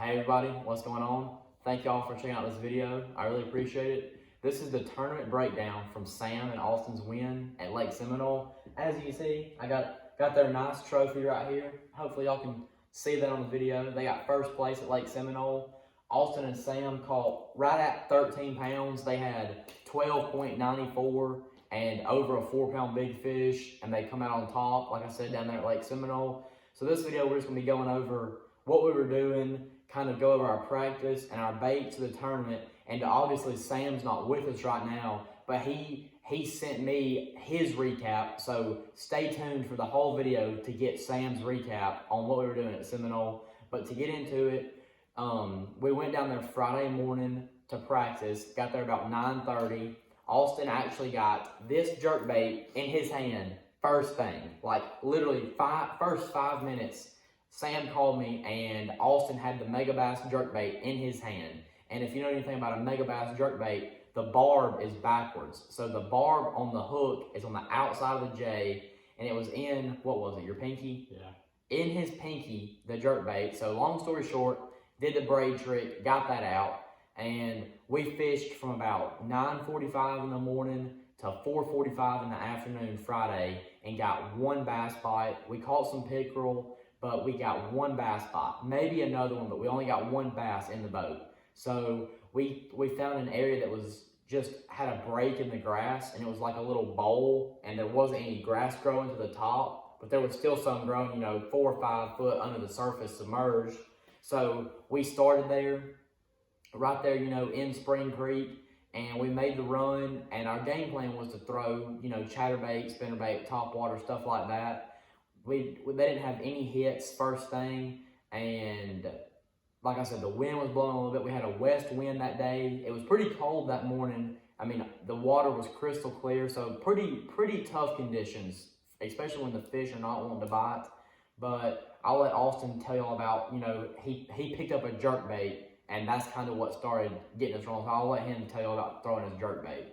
Hey everybody, what's going on? Thank y'all for checking out this video. I really appreciate it. This is the tournament breakdown from Sam and Austin's win at Lake Seminole. As you can see, I got their nice trophy right here. Hopefully y'all can see that on the video. They got first place at Lake Seminole. Austin and Sam caught right at 13 pounds. They had 12.94 and over a 4-pound big fish, and they come out on top, like I said, down there at Lake Seminole. So this video, we're just gonna be going over what we were doing, kind of go over our practice and our bait to the tournament. And obviously Sam's not with us right now, but he sent me his recap. So stay tuned for the whole video to get Sam's recap on what we were doing at Seminole. But to get into it, we went down there Friday morning to practice, got there about 9:30. Austin actually got this jerkbait in his hand first thing, like literally first 5 minutes. Sam called me and Austin had the Mega Bass jerkbait in his hand. And if you know anything about a Mega Bass jerkbait, the barb is backwards. So the barb on the hook is on the outside of the J, and it was in, what was it, your pinky? Yeah. In his pinky, the jerkbait. So long story short, did the braid trick, got that out, and we fished from about 9:45 in the morning to 4:45 in the afternoon Friday and got one bass bite. We caught some pickerel, but we got one bass bite, maybe another one, but we only got one bass in the boat. So we found an area that was just had a break in the grass, and it was like a little bowl, and there wasn't any grass growing to the top, but there was still some growing, 4 or 5 foot under the surface submerged. So we started there, right there, in Spring Creek, and we made the run, and our game plan was to throw, chatterbait, spinnerbait, topwater, stuff like that. They didn't have any hits first thing, and like I said, the wind was blowing a little bit. We had a west wind that day. It was pretty cold that morning. I mean, the water was crystal clear, so pretty tough conditions, especially when the fish are not wanting to bite. But I'll let Austin tell y'all about, he picked up a jerkbait, and that's kind of what started getting us wrong. So I'll let him tell y'all about throwing his jerkbait.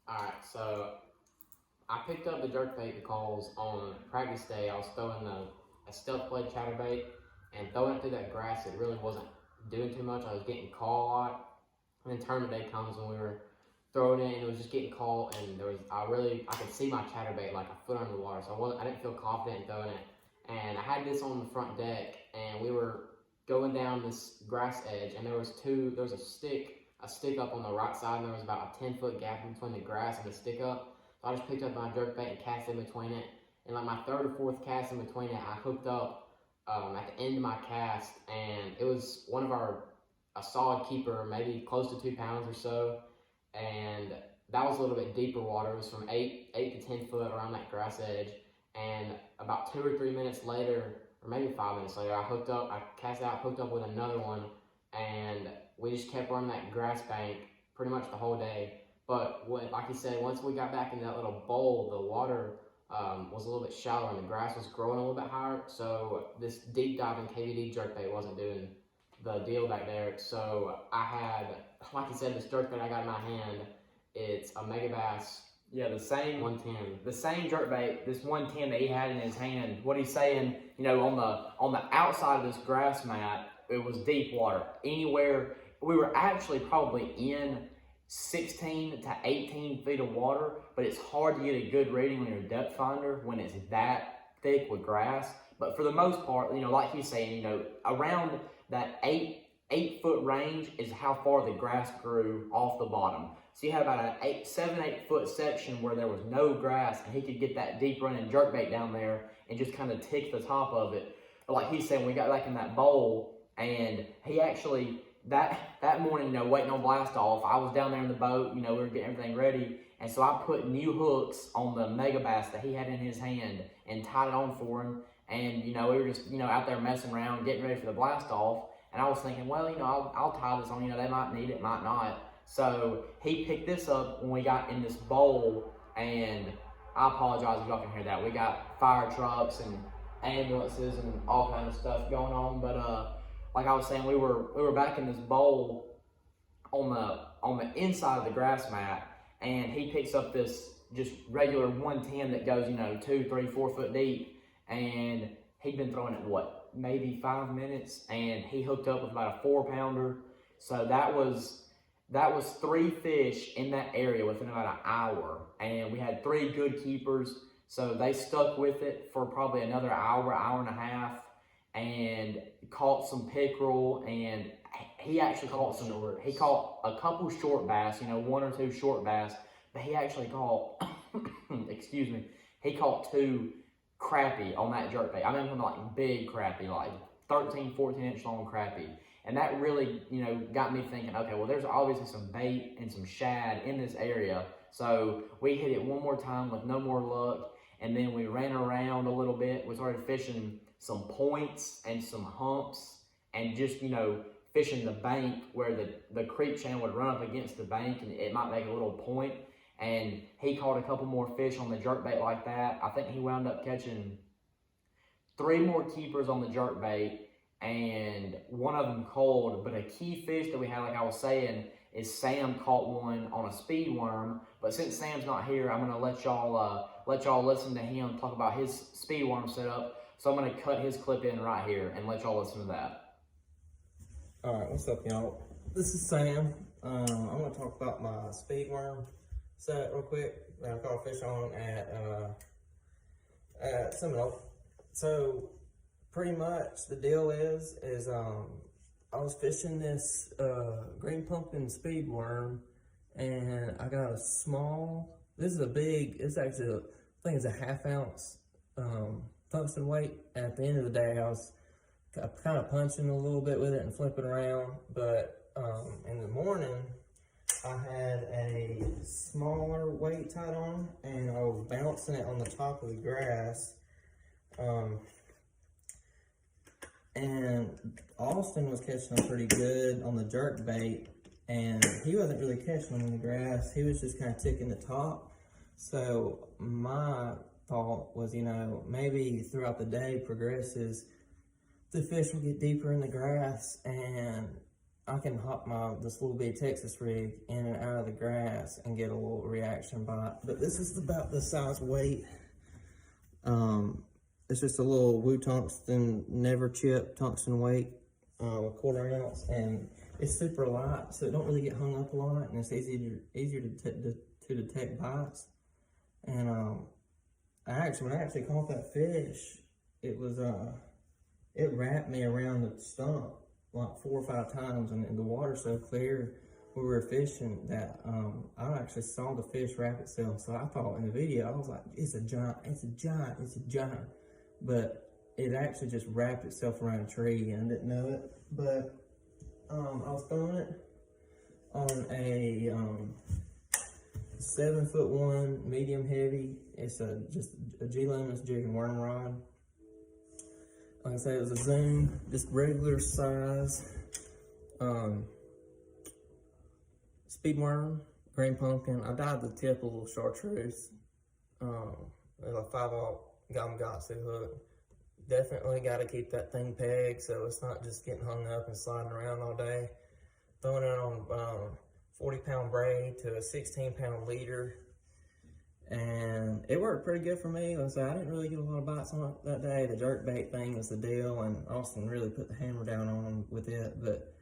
All right, so I picked up the jerkbait because on practice day I was throwing a stealth blade chatterbait, and throwing it through that grass, it really wasn't doing too much. I was getting caught a lot. And then tournament day comes when we were throwing it, and it was just getting caught, and I could see my chatterbait like a foot under the water, so I didn't feel confident in throwing it. And I had this on the front deck, and we were going down this grass edge, and there was a stick up on the right side, and there was about a 10-foot gap between the grass and the stick up. So I just picked up my jerkbait and cast in between it. And like my 3rd or 4th cast in between it, I hooked up at the end of my cast, and it was a solid keeper, maybe close to 2 pounds or so. And that was a little bit deeper water. It was from 8 to 10 foot around that grass edge. And about 2 or 3 minutes later, or maybe 5 minutes later, I cast out, hooked up with another one, and we just kept running that grass bank pretty much the whole day. But like you said, once we got back in that little bowl, the water was a little bit shallower and the grass was growing a little bit higher. So this deep diving KVD jerkbait wasn't doing the deal back there. So I had, like you said, this jerkbait I got in my hand, it's a Mega Bass. Yeah, the same 110. The same jerkbait, this 110 that he had in his hand. What he's saying, on the outside of this grass mat, it was deep water. Anywhere, we were actually probably in 16 to 18 feet of water, but it's hard to get a good reading on your depth finder when it's that thick with grass. But for the most part, like he's saying, around that 8 foot range is how far the grass grew off the bottom. So you had about a 7-8 foot section where there was no grass, and he could get that deep running jerkbait down there and just kind of tick the top of it. But like he's saying, we got back in that bowl, and he actually, that morning, waiting on blast off, I was down there in the boat, we were getting everything ready, and so I put new hooks on the Mega Bass that he had in his hand and tied it on for him. And we were just out there messing around, getting ready for the blast off, and I was thinking, well, I'll tie this on, they might need it, might not. So he picked this up when we got in this bowl, and I apologize if y'all can hear that. We got fire trucks and ambulances and all kinds of stuff going on, but like I was saying, we were back in this bowl on the inside of the grass mat, and he picks up this just regular 110 that goes 2, 3, 4 foot deep, and he'd been throwing it, what, maybe 5 minutes, and he hooked up with about a 4-pounder. So that was 3 fish in that area within about an hour, and we had 3 good keepers. So they stuck with it for probably another hour, hour and a half, and caught some pickerel. And he actually caught some. Shorts. He caught a couple short bass, 1 or 2 short bass, but he actually caught. Excuse me. He caught 2 crappie on that jerkbait. I mean, like big crappie, like 13, 14-inch long crappie. And that really, got me thinking, okay, well, there's obviously some bait and some shad in this area. So we hit it one more time with no more luck. And then we ran around a little bit. We started fishing some points and some humps, and just, fishing the bank where the creek channel would run up against the bank and it might make a little point. And he caught a couple more fish on the jerkbait like that. I think he wound up catching 3 more keepers on the jerkbait, and one of them cold. But a key fish that we had, like I was saying, is Sam caught one on a speed worm. But since Sam's not here, I'm gonna let y'all listen to him talk about his speed worm setup. So I'm gonna cut his clip in right here and let y'all listen to that. All right, what's up, y'all? This is Sam. I'm gonna talk about my speed worm set real quick that I caught a fish on at Seminole. So pretty much the deal is I was fishing this green pumpkin speed worm, and I got a small. This is a big. It's actually I think it's a 1/2 ounce tungsten weight. And at the end of the day, I was kind of punching a little bit with it and flipping around. But in the morning, I had a smaller weight tied on, and I was bouncing it on the top of the grass. And Austin was catching them pretty good on the jerk bait, and he wasn't really catching them in the grass. He was just kind of ticking the top. So my thought was, maybe throughout the day progresses, the fish will get deeper in the grass, and I can hop this little bitty Texas rig in and out of the grass and get a little reaction bite. But this is about the size weight. It's just a little Woo Tungsten, never chip tungsten weight, a 1/4 ounce, and it's super light, so it don't really get hung up a lot, and it's easier to detect bites. And when I actually caught that fish, it was it wrapped me around the stump like 4 or 5 times, and the water's so clear we were fishing that I actually saw the fish wrap itself. So I thought in the video, I was like, it's a giant. But it actually just wrapped itself around a tree, and I didn't know it. But I was throwing it on a 7'1" medium heavy. It's just a G-Lemons jig and worm rod. Like I said, it was a Zoom, just regular size speed worm, green pumpkin. I dyed the tip a little chartreuse. Like a 5/0 Gamakatsu hook. Definitely got to keep that thing pegged so it's not just getting hung up and sliding around all day. Throwing it on 40-pound braid to a 16-pound leader, and it worked pretty good for me. Like I said, I didn't really get a lot of bites on it that day. The jerkbait thing was the deal, and Austin really put the hammer down on him with it. But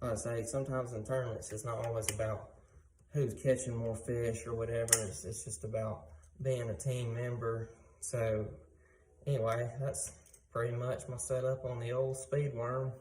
like I say, sometimes in tournaments, it's not always about who's catching more fish or whatever. It's just about being a team member. So anyway, that's pretty much my setup on the old speed worm.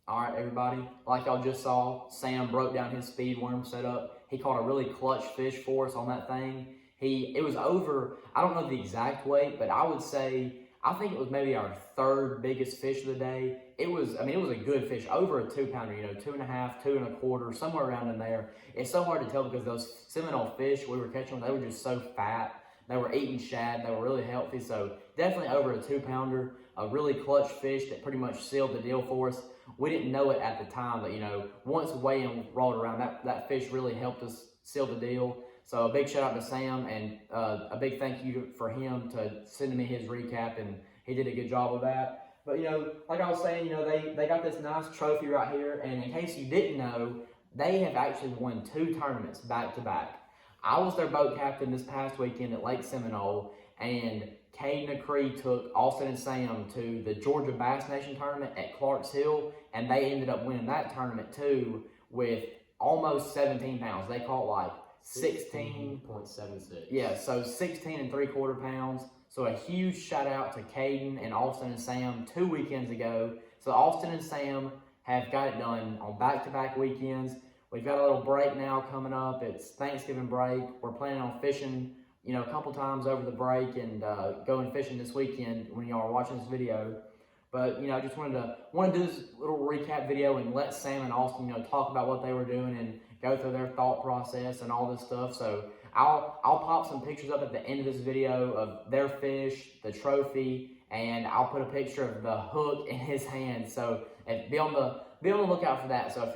All right, everybody, like y'all just saw, Sam broke down his speed worm setup. He caught a really clutch fish for us on that thing. It was over, I don't know the exact weight, but I would say, I think it was maybe our 3rd biggest fish of the day. It was a good fish, over a 2-pounder, 2.5, 2 1/4, somewhere around in there. It's so hard to tell because those Seminole fish we were catching, they were just so fat. They were eating shad, they were really healthy, so definitely over a 2-pounder, a really clutch fish that pretty much sealed the deal for us. We didn't know it at the time, but once weigh-in rolled around, that fish really helped us seal the deal. So a big shout out to Sam, and a big thank you for him to sending me his recap, and he did a good job of that. But like I was saying, they got this nice trophy right here, and in case you didn't know, they have actually won 2 tournaments back to back. I was their boat captain this past weekend at Lake Seminole, and Caden and Cree took Austin and Sam to the Georgia Bass Nation tournament at Clarks Hill, and they ended up winning that tournament too with almost 17 pounds. They caught like 16.76. Yeah, so 16 3/4 pounds. So a huge shout out to Caden and Austin and Sam 2 weekends ago. So Austin and Sam have got it done on back-to-back weekends. We've got a little break now coming up. It's Thanksgiving break. We're planning on fishing, you know, a couple times over the break and going fishing this weekend when y'all are watching this video. But, you know, I just wanted to do this little recap video and let Sam and Austin, you know, talk about what they were doing and go through their thought process and all this stuff. So I'll pop some pictures up at the end of this video of their fish, the trophy, and I'll put a picture of the hook in his hand. So be on the lookout for that. So if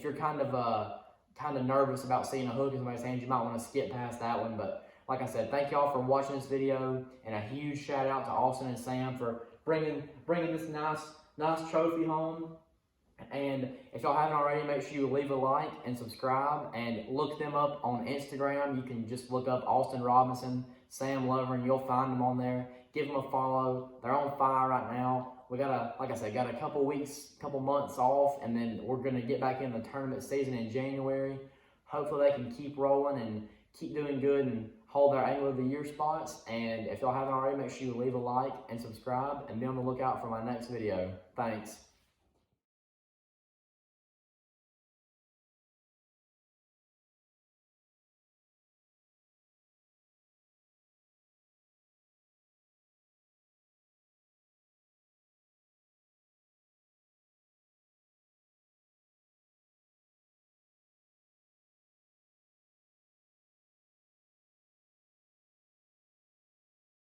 you're kind of nervous about seeing a hook in somebody's hand, you might want to skip past that one. But like I said, thank y'all for watching this video, and a huge shout out to Austin and Sam for bringing this nice trophy home. And if y'all haven't already, make sure you leave a like and subscribe, and look them up on Instagram. You can just look up Austin Robinson, Sam Lover, and you'll find them on there. Give them a follow. They're on fire right now. We got a couple months off, and then we're gonna get back in the tournament season in January. Hopefully they can keep rolling and keep doing good and hold their Angler of the Year spots. And if y'all haven't already, make sure you leave a like and subscribe, and be on the lookout for my next video. Thanks.